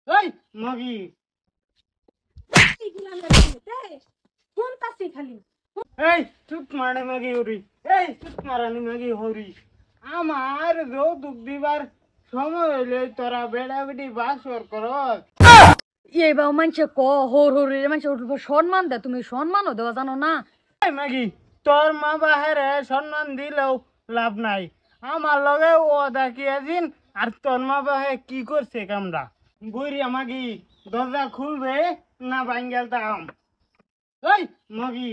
এই মাগি এই চুপ মারে মাগি হরি এই চুপ মারানি মাগি হরি আমার যৌতুক দিবার সময় হইলে তোরা বেড়া বেড়ি বাসর করস। এইবার মানুষে হর হরে মানুষে সম্মান দেয়, তুমি সম্মানও দেওয়া জানো না? এই মাগি তোর মা বাহেরে সম্মান দিলেও লাভ নাই, আমার লগে ও দেখিয়েছিন আর তোর মা বাহে কি করছে কামরা বুড়ি মাগি দরজা খুলবে না বাঙ্গাল তাম। এই মাগি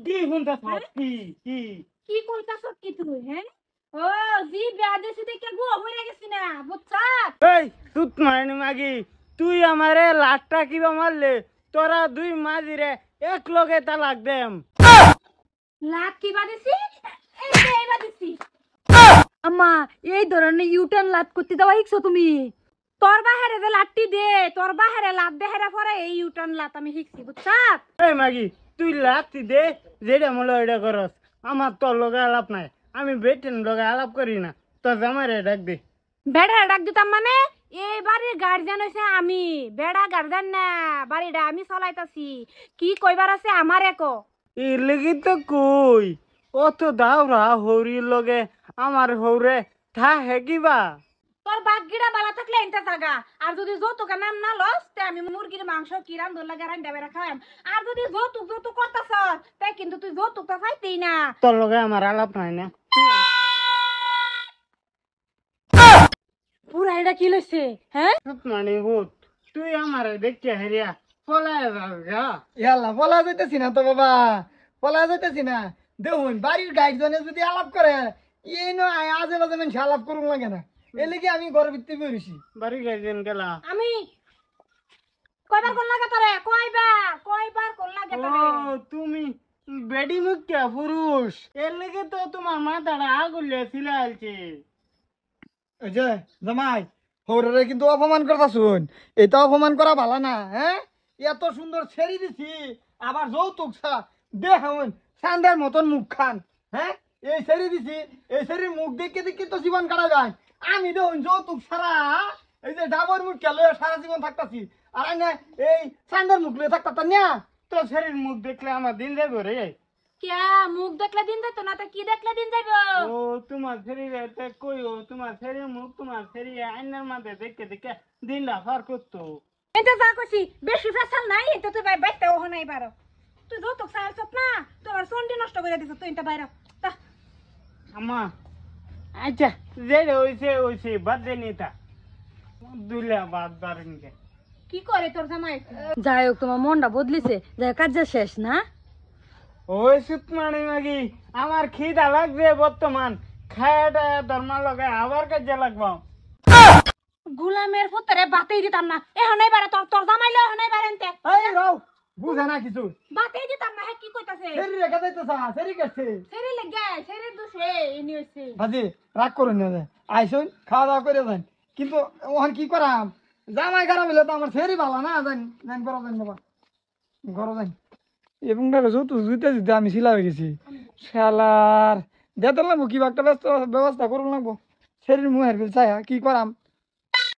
কি শুনতে থাক কি কি কি কইতাছ কি তুই? হ্যাঁ, ও জি বেয়াদেশি দেখে গো হইরা গেছি না, বুঝছাস? এই তুত মারনি মাগি তুই আমারে লাটটা কিবা মারলে তোরা দুই মাঝিরে এক লগে তালাক দেম। লাত কি বাদিছি? এই যে এই বাদিছি। আম্মা, এই ধরনের ইউটার্ন লাত করতে দেওয়া শিখছো তুমি? তোর বাহারে যে লাটটি দে, তোর বাহারে লাত দেহেরা পরে এই ইউটার্ন লাত আমি শিখছি, বুঝছাস? এই মাগি তুই লাঠি দে যেটা মনে এটা করস, আমার তোর লগে আলাপ নাই, আমি বেটেন লগে আলাপ করি না, তোর জামাইরে ডাক দে। বেড়া ডাক দিতাম মানে? এই বাড়ির গার্জিয়ান হইছে আমি, বেড়া গার্জিয়ান না, বাড়িটা আমি চালাইতাছি। কি কইবার আছে আমার একো? এর লেগে তো কই অত দাওরা হরির লগে আমার হৌরে থা হে কিবা। তোর বাগগিরা বালা থাকলে এনতে জাগা, আর যদি যৌতুকের নাম না লস তে আমি মুরগির মাংস কিরাম দোল লাগা রান্দা বেরা খাওয়াম। আর যদি যৌতুক করতাছ তাই কিন্তু তুই যৌতুকটা পাইতেই না। তোর লগে আমার আলাপ নাই না। পুরা এটা কি লইছে? হ্যাঁ, মানে ভূত তুই আমারে দেখতে হেরিয়া পলায় যাস গা। ইয়াল্লা পলা যাইতেছি না তো বাবা, পলা যাইতেছি না। দেখুন বাড়ির গাইডজনে যদি আলাপ করে এই নয় আজে বাজে মানুষ আলাপ করুন লাগে না, এ লেগে আমি ঘরের ভিতরে বেরিয়েছি। বাড়ি গাইছেন গেলা আমি কয়বার কোন লাগে তোরে? কয়বার কোন লাগে ও তোরে? তুমি বেডি মুখ্য পুরুষ, এর লেগে তো তোমার মাথাটা আগুলিয়া ছিলাইছে। ওই যে জামাই হৌরে কিন্তু অপমান করতা শুন, এটা অপমান করা ভালো না। হ্যাঁ, এত সুন্দর ছেড়ি দিছি আবার যৌতুক দেখুন সান্দের মতন মুখ খান। হ্যাঁ, এই ছেড়ি দিছি, এই ছেড়ির মুখ দেখে দেখে তো জীবন কাটা যায়। আমি দেখুন যৌতুক ছাড়া এই যে ডাবর মুখ খেলে সারা জীবন থাকতাছি, আর না এই সান্দের মুখ লিয়ে থাকতা না। তোর শরীর মুখ দেখলে আমার দিন যাবে রে। কিয়া মুখ দেখলে দিন যাইতো না, তা কি দেখলে দিন যাইব? ও তোমার শরীরে কই ও তোমার শরীর মুখ তোমার শরীরে আইনার মাঝে দেখে দেখে দিনটা পার করতো। এটা যা কইছি বেশি ফেসাল নাই, এটা তুই বাইতে ওহ নাই পারো। তুই যৌতুক চাইছত না, তোমার চন্ডি নষ্ট করে দিছ তুই, এটা বাইরে তা। আমা আচ্ছা যেটা হইছে বাদ দে নিতা দুইলা বাদ বারেনকে। কি করে তোর জামাই? যাই হোক তোমার মনটা বদলিছে, যাই কাজ শেষ না? ওই সুতমানি মাগি আমার খিদা লাগছে বর্তমান, খায়াটা ধর্মা লগে আবার কাজে লাগবো। গুলামের পুত্রে বাতেই দিতাম না, এহনাই বারে তোর তোর জামাইলে এহনাই বারে এনতে এই রাও বুঝে না কিছু, বাতেই দিতাম না। হে কি কইতাছে? ছেড়ি রেখে যাইতেছা, ছেড়ি গেছে। সেরে লাগে সেরে দুসে এনি হইছে। বাজি রাগ করুন না, আইসুন খাওয়া দাওয়া করে যান, কিন্তু ওখান কি করাম জামাই খারাপ হইলে তো আমার ফেরি ভালো না। যান যান করো যান বাবা, ঘরে যান। এবং যৌতু জুইতে জুইতে আমি শিলা হয়ে গেছি শালার, দেতে লাগবো কিবা একটা ব্যবস্থা করুন লাগবো। শরীর মুহের বিল চাই কি করাম।